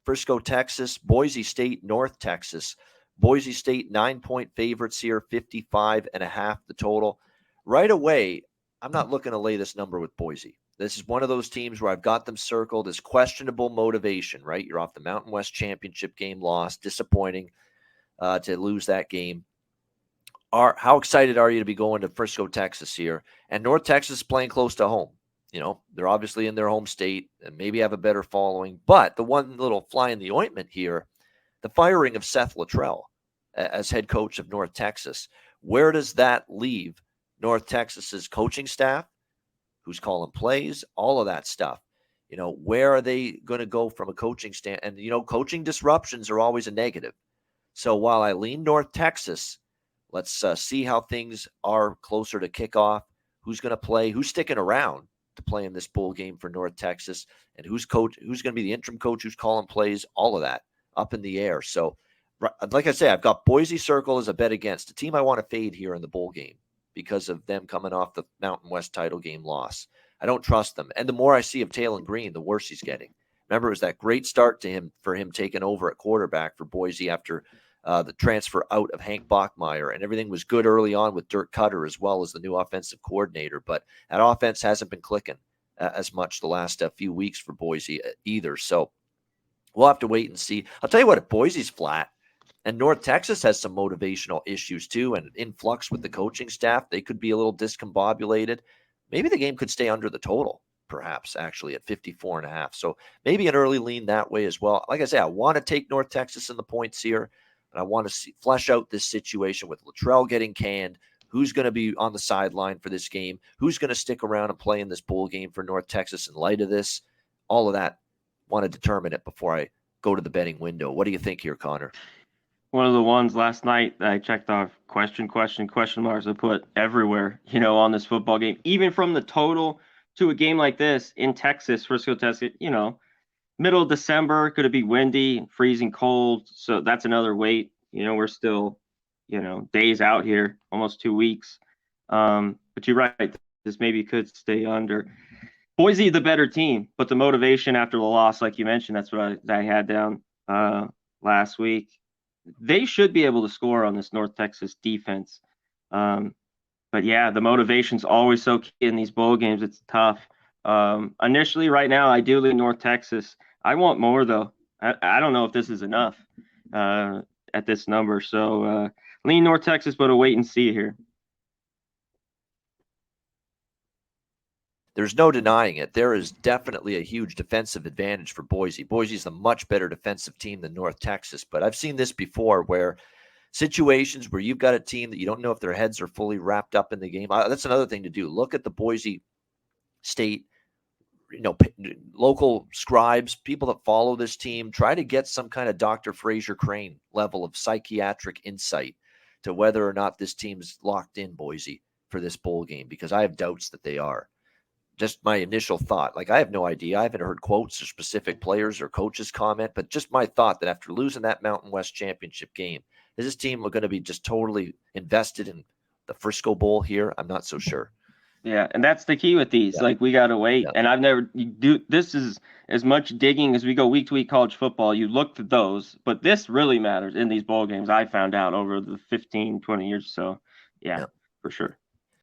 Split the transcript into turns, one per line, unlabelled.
Frisco, Texas, Boise State, North Texas. Boise State 9-point favorites here, 55.5 the total. Right away, I'm not looking to lay this number with Boise. This is one of those teams where I've got them circled as questionable motivation, right? You're off the Mountain West Championship game loss. Disappointing to lose that game. How excited are you to be going to Frisco, Texas here? And North Texas playing close to home. They're obviously in their home state and maybe have a better following. But the one little fly in the ointment here, the firing of Seth Luttrell as head coach of North Texas. Where does that leave North Texas's coaching staff? Who's calling plays? All of that stuff. Where are they going to go from a coaching stand? And, coaching disruptions are always a negative. So while I lean North Texas, let's see how things are closer to kickoff. Who's going to play? Who's sticking around to play in this bowl game for North Texas? And who's going to be the interim coach? Who's calling plays? All of that up in the air. So, like I say, I've got Boise Circle as a bet against a team I want to fade here in the bowl game because of them coming off the Mountain West title game loss. I don't trust them. And the more I see of Talon Green, the worse he's getting. Remember, it was that great start for him taking over at quarterback for Boise after the transfer out of Hank Bachmeier, and everything was good early on with Dirk Cutter as well as the new offensive coordinator. But that offense hasn't been clicking as much the last few weeks for Boise either. So we'll have to wait and see. I'll tell you what, if Boise's flat and North Texas has some motivational issues too and influx with the coaching staff, they could be a little discombobulated. Maybe the game could stay under the total, perhaps, actually, at 54.5. So maybe an early lean that way as well. Like I say, I want to take North Texas in the points here. And I want to flesh out this situation with Luttrell getting canned. Who's going to be on the sideline for this game? Who's going to stick around and play in this bowl game for North Texas in light of this? All of that, want to determine it before I go to the betting window. What do you think here, Conor?
One of the ones last night that I checked off question marks I put everywhere, on this football game, even from the total to a game like this in Texas, Frisco, Texas, middle of December, could it be windy, freezing cold? So that's another weight. We're still, days out here, almost 2 weeks. But you're right. This maybe could stay under. Boise, the better team, but the motivation after the loss, like you mentioned, that's what I had down last week. They should be able to score on this North Texas defense. But yeah, the motivation's always so key in these bowl games. It's tough. Initially, right now, I do lean North Texas. I want more, though. I don't know if this is enough at this number. So lean North Texas, but a wait and see here.
There's no denying it. There is definitely a huge defensive advantage for Boise. Boise's a much better defensive team than North Texas. But I've seen this before where situations where you've got a team that you don't know if their heads are fully wrapped up in the game. That's another thing to do. Look at the Boise State local scribes, people that follow this team, try to get some kind of Dr. Fraser Crane level of psychiatric insight to whether or not this team's locked in, Boise, for this bowl game, because I have doubts that they are. Just my initial thought. I have no idea. I haven't heard quotes or specific players or coaches comment, but just my thought that after losing that Mountain West Championship game, is this team going to be just totally invested in the Frisco Bowl here? I'm not so sure.
Yeah, and that's the key with these. Yeah. We got to wait. Yeah. And I've never this is as much digging as we go week to week college football. You look to those, but this really matters in these bowl games. I found out over the 15, 20 years. So, yeah. For sure.